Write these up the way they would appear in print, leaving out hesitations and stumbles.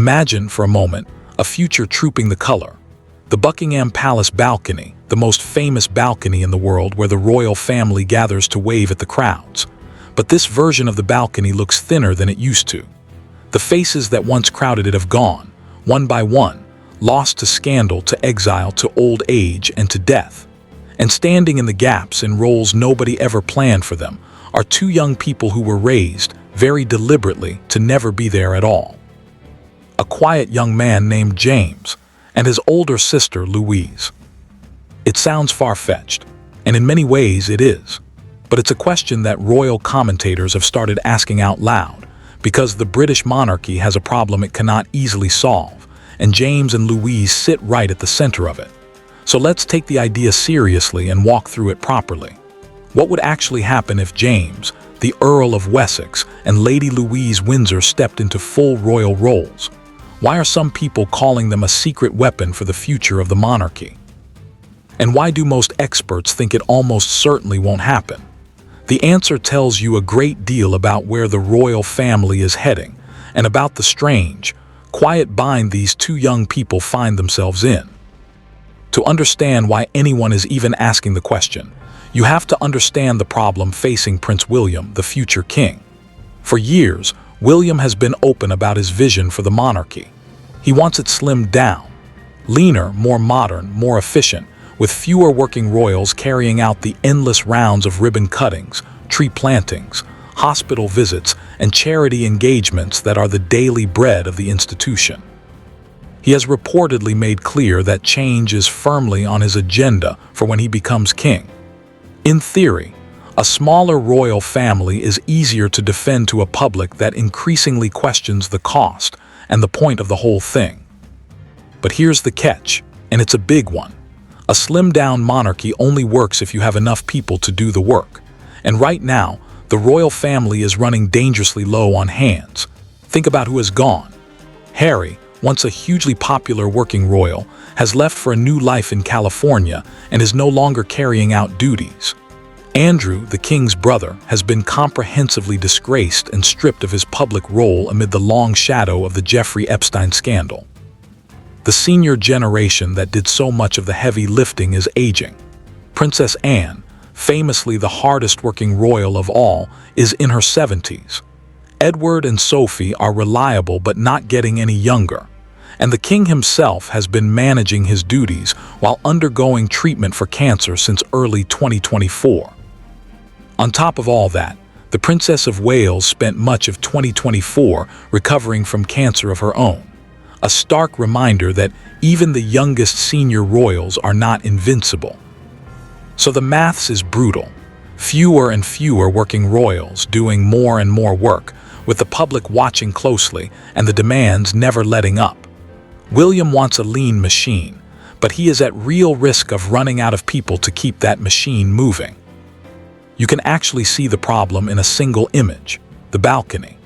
Imagine, for a moment, a future trooping the color. The Buckingham Palace balcony, the most famous balcony in the world where the royal family gathers to wave at the crowds. But this version of the balcony looks thinner than it used to. The faces that once crowded it have gone, one by one, lost to scandal, to exile, to old age, and to death. And standing in the gaps in roles nobody ever planned for them are two young people who were raised, very deliberately, to never be there at all. A quiet young man named James, and his older sister Louise. It sounds far-fetched, and in many ways it is. But it's a question that royal commentators have started asking out loud, because the British monarchy has a problem it cannot easily solve, and James and Louise sit right at the center of it. So let's take the idea seriously and walk through it properly. What would actually happen if James, the Earl of Wessex, and Lady Louise Windsor stepped into full royal roles? Why are some people calling them a secret weapon for the future of the monarchy? And why do most experts think it almost certainly won't happen? The answer tells you a great deal about where the royal family is heading, and about the strange, quiet bind these two young people find themselves in. To understand why anyone is even asking the question, you have to understand the problem facing Prince William, the future king. For years, William has been open about his vision for the monarchy. He wants it slimmed down, leaner, more modern, more efficient, with fewer working royals carrying out the endless rounds of ribbon cuttings, tree plantings, hospital visits, and charity engagements that are the daily bread of the institution. He has reportedly made clear that change is firmly on his agenda for when he becomes king. In theory, a smaller royal family is easier to defend to a public that increasingly questions the cost and the point of the whole thing. But here's the catch, and it's a big one. A slimmed-down monarchy only works if you have enough people to do the work. And right now, the royal family is running dangerously low on hands. Think about who has gone. Harry, once a hugely popular working royal, has left for a new life in California and is no longer carrying out duties. Andrew, the king's brother, has been comprehensively disgraced and stripped of his public role amid the long shadow of the Jeffrey Epstein scandal. The senior generation that did so much of the heavy lifting is aging. Princess Anne, famously the hardest working royal of all, is in her 70s. Edward and Sophie are reliable but not getting any younger. And the king himself has been managing his duties while undergoing treatment for cancer since early 2024. On top of all that, the Princess of Wales spent much of 2024 recovering from cancer of her own. A stark reminder that even the youngest senior royals are not invincible. So the maths is brutal. Fewer and fewer working royals doing more and more work, with the public watching closely and the demands never letting up. William wants a lean machine, but he is at real risk of running out of people to keep that machine moving. You can actually see the problem in a single image, the balcony.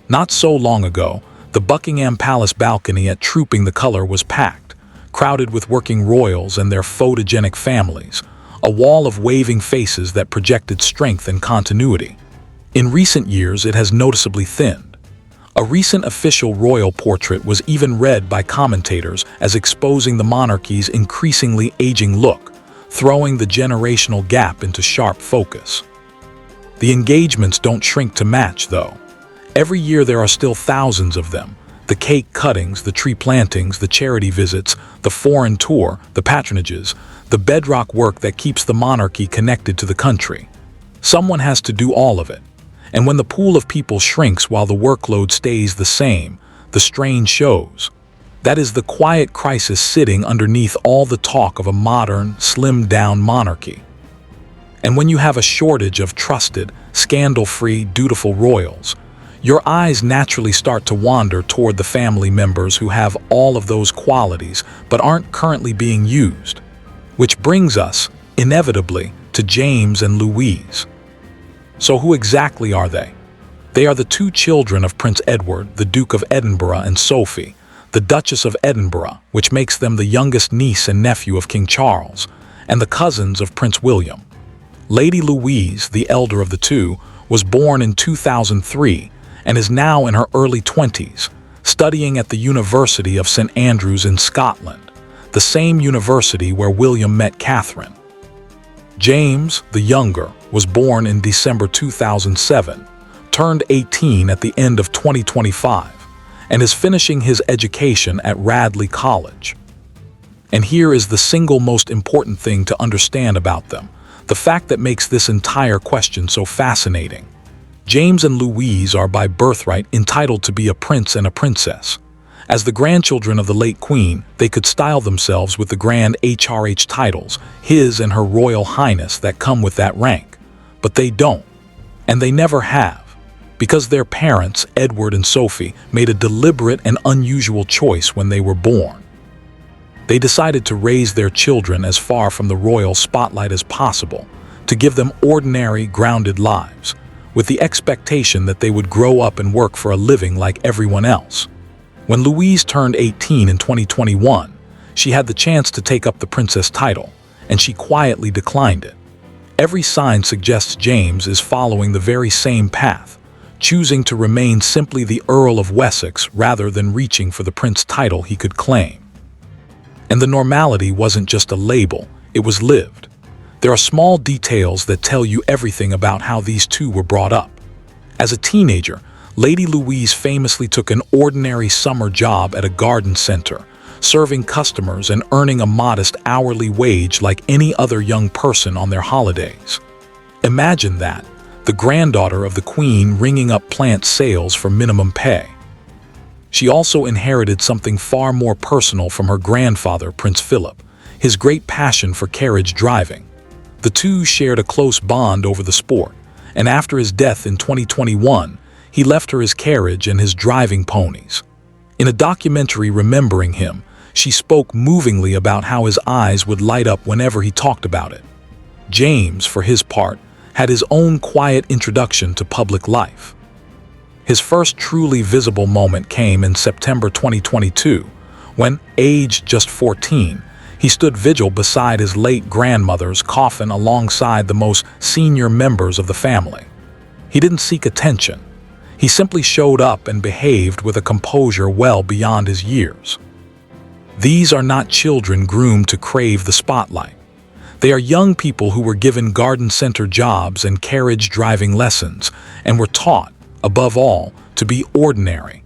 Not so long ago, the Buckingham Palace balcony at Trooping the Colour was packed, crowded with working royals and their photogenic families, a wall of waving faces that projected strength and continuity. In recent years, it has noticeably thinned. A recent official royal portrait was even read by commentators as exposing the monarchy's increasingly aging look, throwing the generational gap into sharp focus. The engagements don't shrink to match, though. Every year there are still thousands of them. The cake cuttings, the tree plantings, the charity visits, the foreign tour, the patronages, the bedrock work that keeps the monarchy connected to the country. Someone has to do all of it. And when the pool of people shrinks while the workload stays the same, the strain shows. That is the quiet crisis sitting underneath all the talk of a modern, slimmed-down monarchy. And when you have a shortage of trusted, scandal-free, dutiful royals, your eyes naturally start to wander toward the family members who have all of those qualities but aren't currently being used. Which brings us, inevitably, to James and Louise. So who exactly are they? They are the two children of Prince Edward, the Duke of Edinburgh, and Sophie, the Duchess of Edinburgh, which makes them the youngest niece and nephew of King Charles, and the cousins of Prince William. Lady Louise, the elder of the two, was born in 2003 and is now in her early 20s, studying at the University of St Andrews in Scotland, the same university where William met Catherine. James, the younger, was born in December 2007, turned 18 at the end of 2025, and is finishing his education at Radley College. And here is the single most important thing to understand about them, the fact that makes this entire question so fascinating. James and Louise are by birthright entitled to be a prince and a princess. As the grandchildren of the late Queen, they could style themselves with the grand HRH titles, His and Her Royal Highness, that come with that rank. But they don't, and they never have, because their parents, Edward and Sophie, made a deliberate and unusual choice when they were born. They decided to raise their children as far from the royal spotlight as possible, to give them ordinary, grounded lives, with the expectation that they would grow up and work for a living like everyone else. When Louise turned 18 in 2021, she had the chance to take up the princess title, and she quietly declined it. Every sign suggests James is following the very same path, choosing to remain simply the Earl of Wessex rather than reaching for the prince title he could claim. And the normality wasn't just a label, it was lived. There are small details that tell you everything about how these two were brought up. As a teenager, Lady Louise famously took an ordinary summer job at a garden center, serving customers and earning a modest hourly wage like any other young person on their holidays. Imagine that, the granddaughter of the Queen ringing up plant sales for minimum pay. She also inherited something far more personal from her grandfather, Prince Philip, his great passion for carriage driving. The two shared a close bond over the sport, and after his death in 2021, he left her his carriage and his driving ponies. In a documentary remembering him, she spoke movingly about how his eyes would light up whenever he talked about it. James, for his part, had his own quiet introduction to public life. His first truly visible moment came in September 2022, when, aged just 14, he stood vigil beside his late grandmother's coffin alongside the most senior members of the family. He didn't seek attention. He simply showed up and behaved with a composure well beyond his years. These are not children groomed to crave the spotlight. They are young people who were given garden center jobs and carriage driving lessons, and were taught, above all, to be ordinary.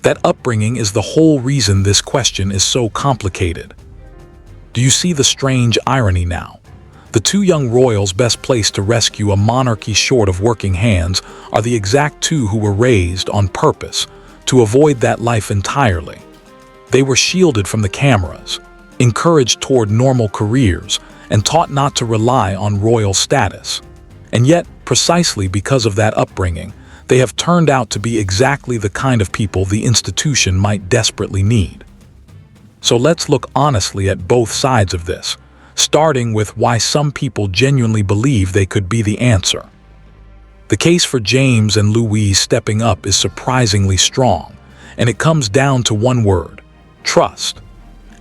That upbringing is the whole reason this question is so complicated. Do you see the strange irony now? The two young royals best placed to rescue a monarchy short of working hands are the exact two who were raised on purpose to avoid that life entirely. They were shielded from the cameras, encouraged toward normal careers, and taught not to rely on royal status. And yet, precisely because of that upbringing, they have turned out to be exactly the kind of people the institution might desperately need. So let's look honestly at both sides of this, starting with why some people genuinely believe they could be the answer. The case for James and Louise stepping up is surprisingly strong, and it comes down to one word: trust.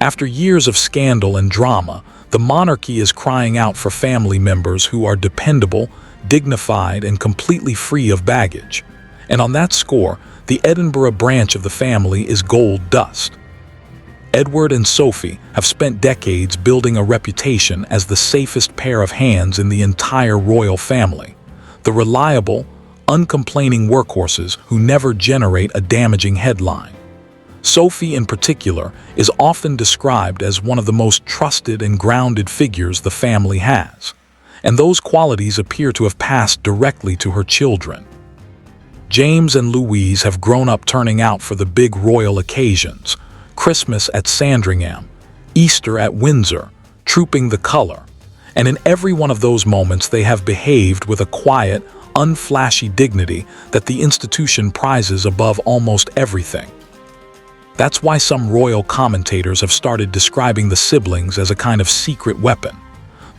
After years of scandal and drama, the monarchy is crying out for family members who are dependable, dignified, and completely free of baggage. And on that score, the Edinburgh branch of the family is gold dust. Edward and Sophie have spent decades building a reputation as the safest pair of hands in the entire royal family, the reliable, uncomplaining workhorses who never generate a damaging headline. Sophie, in particular, is often described as one of the most trusted and grounded figures the family has, and those qualities appear to have passed directly to her children. James and Louise have grown up turning out for the big royal occasions: Christmas at Sandringham, Easter at Windsor, trooping the color, and in every one of those moments they have behaved with a quiet, unflashy dignity that the institution prizes above almost everything. That's why some royal commentators have started describing the siblings as a kind of secret weapon.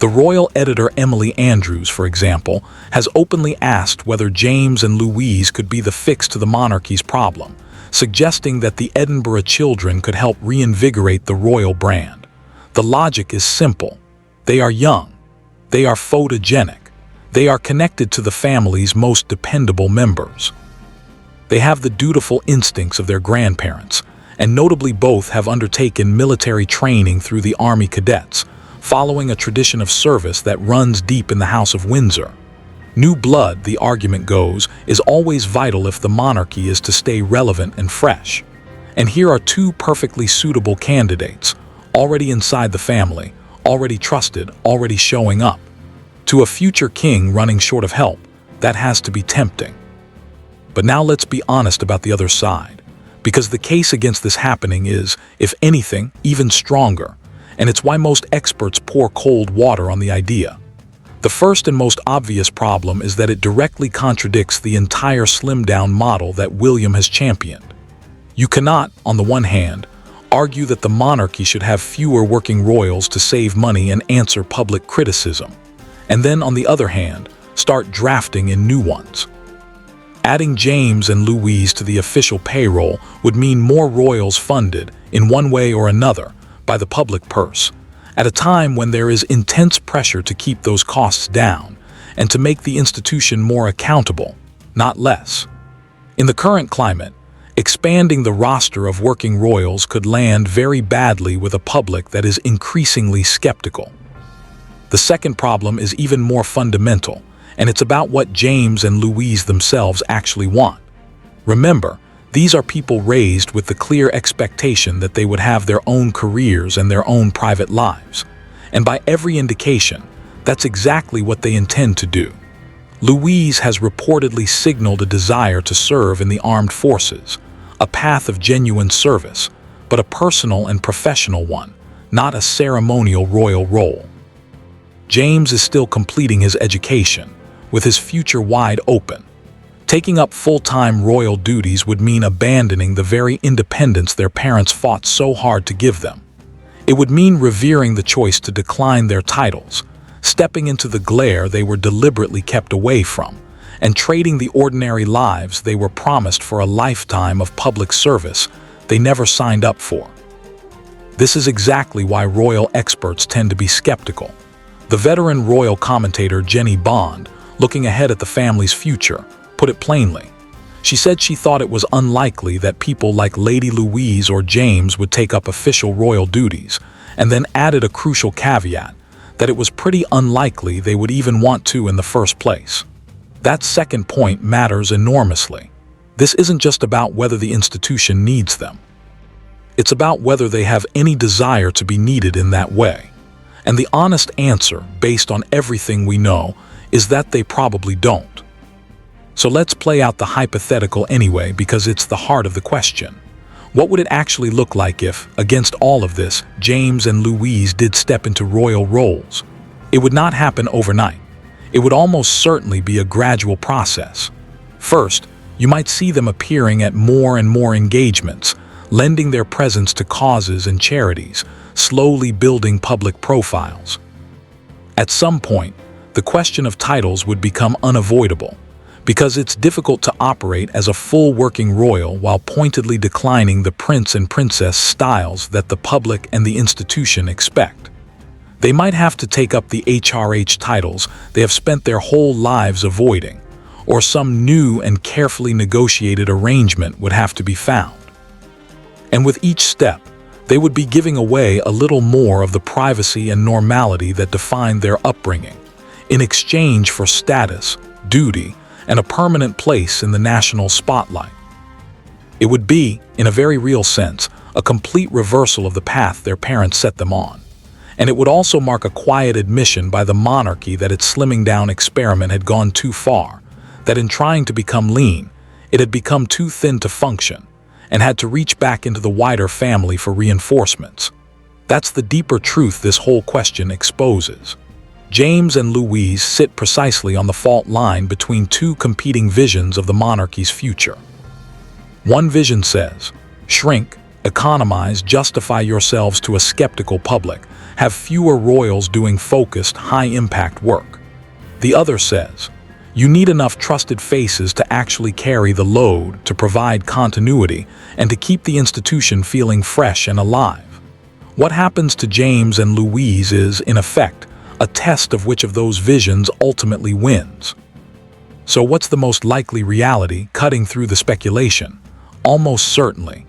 The royal editor Emily Andrews, for example, has openly asked whether James and Louise could be the fix to the monarchy's problem, suggesting that the Edinburgh children could help reinvigorate the royal brand. The logic is simple. They are young. They are photogenic. They are connected to the family's most dependable members. They have the dutiful instincts of their grandparents, and notably both have undertaken military training through the army cadets, following a tradition of service that runs deep in the House of Windsor. New blood, the argument goes, is always vital if the monarchy is to stay relevant and fresh. And here are two perfectly suitable candidates, already inside the family, already trusted, already showing up. To a future king running short of help, that has to be tempting. But now let's be honest about the other side, because the case against this happening is, if anything, even stronger, and it's why most experts pour cold water on the idea. The first and most obvious problem is that it directly contradicts the entire slimmed-down model that William has championed. You cannot, on the one hand, argue that the monarchy should have fewer working royals to save money and answer public criticism, and then, on the other hand, start drafting in new ones. Adding James and Louise to the official payroll would mean more royals funded, in one way or another, by the public purse, at a time when there is intense pressure to keep those costs down and to make the institution more accountable, not less. In the current climate, expanding the roster of working royals could land very badly with a public that is increasingly skeptical. The second problem is even more fundamental, and it's about what James and Louise themselves actually want. Remember, these are people raised with the clear expectation that they would have their own careers and their own private lives. And by every indication, that's exactly what they intend to do. Louise has reportedly signaled a desire to serve in the armed forces, a path of genuine service, but a personal and professional one, not a ceremonial royal role. James is still completing his education, with his future wide open. Taking up full-time royal duties would mean abandoning the very independence their parents fought so hard to give them. It would mean revering the choice to decline their titles, stepping into the glare they were deliberately kept away from, and trading the ordinary lives they were promised for a lifetime of public service they never signed up for. This is exactly why royal experts tend to be skeptical. The veteran royal commentator Jenny Bond, looking ahead at the family's future, put it plainly. She said she thought it was unlikely that people like Lady Louise or James would take up official royal duties, and then added a crucial caveat, that it was pretty unlikely they would even want to in the first place. That second point matters enormously. This isn't just about whether the institution needs them. It's about whether they have any desire to be needed in that way. And the honest answer, based on everything we know, is that they probably don't. So let's play out the hypothetical anyway, because it's the heart of the question. What would it actually look like if, against all of this, James and Louise did step into royal roles? It would not happen overnight. It would almost certainly be a gradual process. First, you might see them appearing at more and more engagements, lending their presence to causes and charities, slowly building public profiles. At some point, the question of titles would become unavoidable, because it's difficult to operate as a full working royal while pointedly declining the prince and princess styles that the public and the institution expect. They might have to take up the HRH titles they have spent their whole lives avoiding, or some new and carefully negotiated arrangement would have to be found. And with each step, they would be giving away a little more of the privacy and normality that defined their upbringing, in exchange for status, duty, and a permanent place in the national spotlight. It would be, in a very real sense, a complete reversal of the path their parents set them on. And it would also mark a quiet admission by the monarchy that its slimming down experiment had gone too far, that in trying to become lean, it had become too thin to function, and had to reach back into the wider family for reinforcements. That's the deeper truth this whole question exposes. James and Louise sit precisely on the fault line between two competing visions of the monarchy's future. One vision says, shrink, economize, justify yourselves to a skeptical public, have fewer royals doing focused, high-impact work. The other says, you need enough trusted faces to actually carry the load, to provide continuity, and to keep the institution feeling fresh and alive. What happens to James and Louise is, in effect, a test of which of those visions ultimately wins. So what's the most likely reality cutting through the speculation? Almost certainly.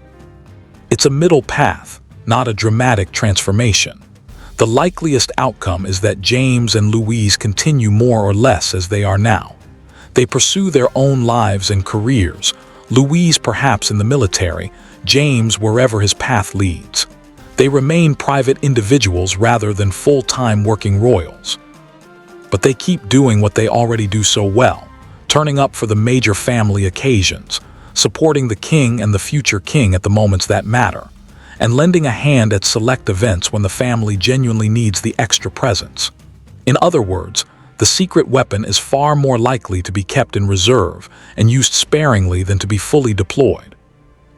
It's a middle path, not a dramatic transformation. The likeliest outcome is that James and Louise continue more or less as they are now. They pursue their own lives and careers, Louise perhaps in the military, James wherever his path leads. They remain private individuals rather than full-time working royals. But they keep doing what they already do so well, turning up for the major family occasions, supporting the king and the future king at the moments that matter, and lending a hand at select events when the family genuinely needs the extra presence. In other words, the secret weapon is far more likely to be kept in reserve and used sparingly than to be fully deployed.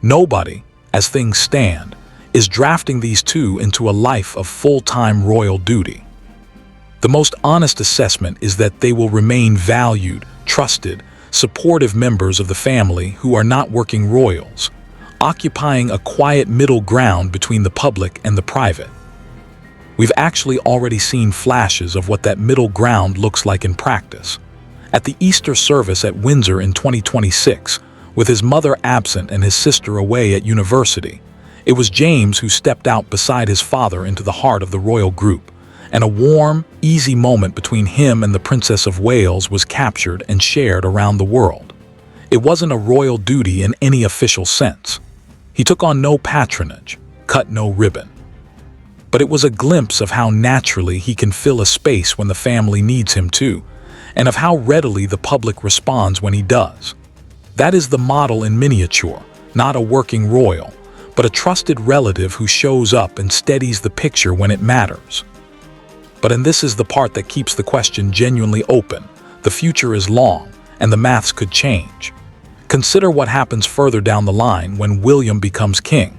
Nobody, as things stand, is drafting these two into a life of full-time royal duty. The most honest assessment is that they will remain valued, trusted, supportive members of the family who are not working royals, occupying a quiet middle ground between the public and the private. We've actually already seen flashes of what that middle ground looks like in practice. At the Easter service at Windsor in 2026, with his mother absent and his sister away at university, it was James who stepped out beside his father into the heart of the royal group, and a warm, easy moment between him and the Princess of Wales was captured and shared around the world. It wasn't a royal duty in any official sense. He took on no patronage, cut no ribbon. But it was a glimpse of how naturally he can fill a space when the family needs him to, and of how readily the public responds when he does. That is the model in miniature, not a working royal, but a trusted relative who shows up and steadies the picture when it matters. And this is the part that keeps the question genuinely open. The future is long, and the maths could change. Consider what happens further down the line when William becomes king.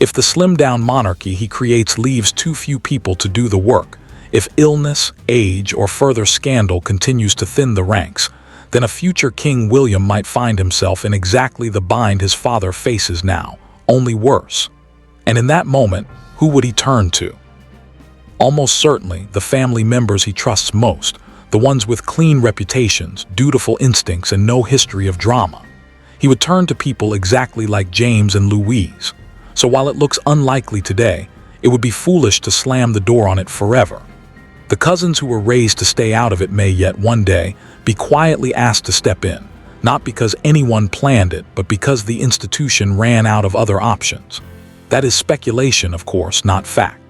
If the slimmed-down monarchy he creates leaves too few people to do the work, if illness, age, or further scandal continues to thin the ranks, then a future King William might find himself in exactly the bind his father faces now, only worse. And in that moment, who would he turn to? Almost certainly the family members he trusts most, the ones with clean reputations, dutiful instincts, and no history of drama. He would turn to people exactly like James and Louise. So while it looks unlikely today, it would be foolish to slam the door on it forever. The cousins who were raised to stay out of it may yet one day be quietly asked to step in, not because anyone planned it, but because the institution ran out of other options. That is speculation, of course, not fact.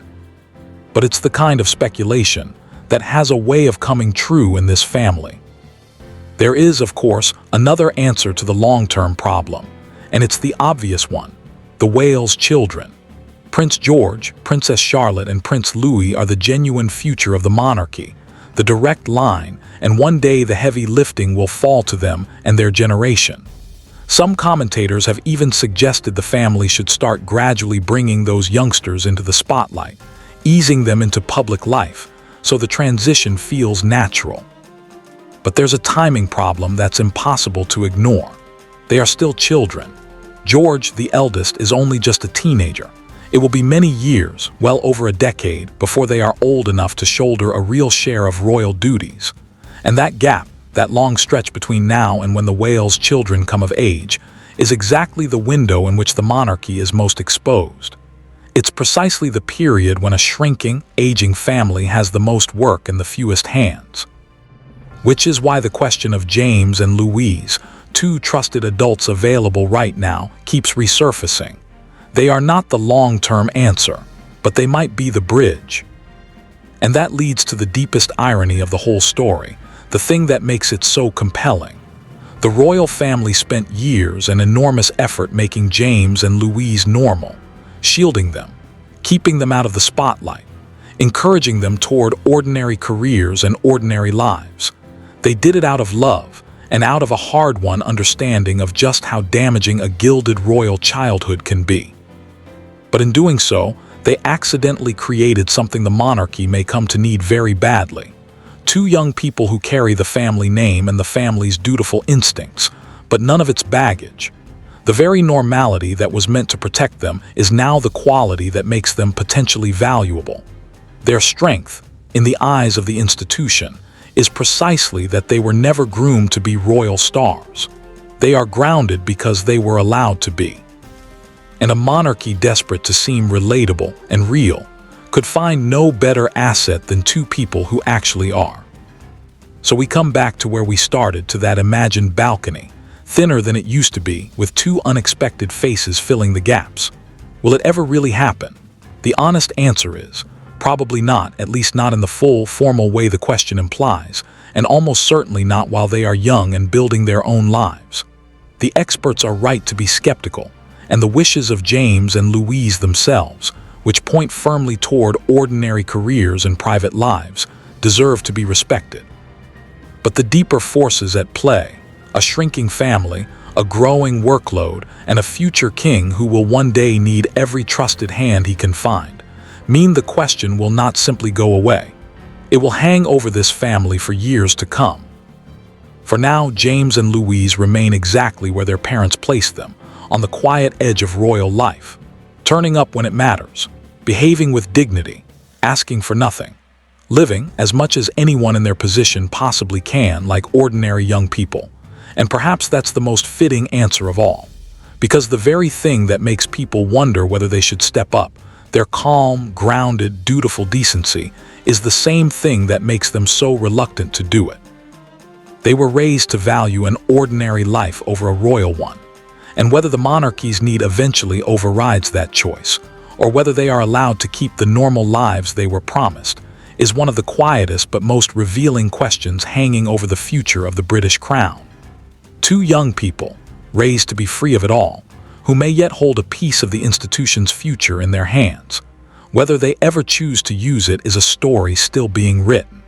But it's the kind of speculation that has a way of coming true in this family. There is, of course, another answer to the long-term problem, and it's the obvious one: the Wales children. Prince George, Princess Charlotte, and Prince Louis are the genuine future of the monarchy, the direct line, and one day the heavy lifting will fall to them and their generation. Some commentators have even suggested the family should start gradually bringing those youngsters into the spotlight, easing them into public life, so the transition feels natural. But there's a timing problem that's impossible to ignore. They are still children. George, the eldest, is only just a teenager. It will be many years, well over a decade, before they are old enough to shoulder a real share of royal duties. And that gap, that long stretch between now and when the Wales children come of age, is exactly the window in which the monarchy is most exposed. It's precisely the period when a shrinking, aging family has the most work and the fewest hands. Which is why the question of James and Louise, two trusted adults available right now, keeps resurfacing. They are not the long-term answer, but they might be the bridge. And that leads to the deepest irony of the whole story, the thing that makes it so compelling. The royal family spent years and enormous effort making James and Louise normal, shielding them, keeping them out of the spotlight, encouraging them toward ordinary careers and ordinary lives. They did it out of love and out of a hard-won understanding of just how damaging a gilded royal childhood can be. But in doing so, they accidentally created something the monarchy may come to need very badly. Two young people who carry the family name and the family's dutiful instincts, but none of its baggage. The very normality that was meant to protect them is now the quality that makes them potentially valuable. Their strength, in the eyes of the institution, is precisely that they were never groomed to be royal stars. They are grounded because they were allowed to be. And a monarchy desperate to seem relatable and real could find no better asset than two people who actually are. So we come back to where we started, to that imagined balcony, thinner than it used to be, with two unexpected faces filling the gaps. Will it ever really happen? The honest answer is, probably not, at least not in the full, formal way the question implies, and almost certainly not while they are young and building their own lives. The experts are right to be skeptical, and the wishes of James and Louise themselves, which point firmly toward ordinary careers and private lives, deserve to be respected. But the deeper forces at play, a shrinking family, a growing workload, and a future king who will one day need every trusted hand he can find, mean the question will not simply go away. It will hang over this family for years to come. For now, James and Louise remain exactly where their parents placed them, on the quiet edge of royal life, turning up when it matters, behaving with dignity, asking for nothing, living as much as anyone in their position possibly can, like ordinary young people. And perhaps that's the most fitting answer of all, because the very thing that makes people wonder whether they should step up, their calm, grounded, dutiful decency, is the same thing that makes them so reluctant to do it. They were raised to value an ordinary life over a royal one, and whether the monarchy's need eventually overrides that choice, or whether they are allowed to keep the normal lives they were promised, is one of the quietest but most revealing questions hanging over the future of the British crown. Two young people, raised to be free of it all, who may yet hold a piece of the institution's future in their hands. Whether they ever choose to use it is a story still being written.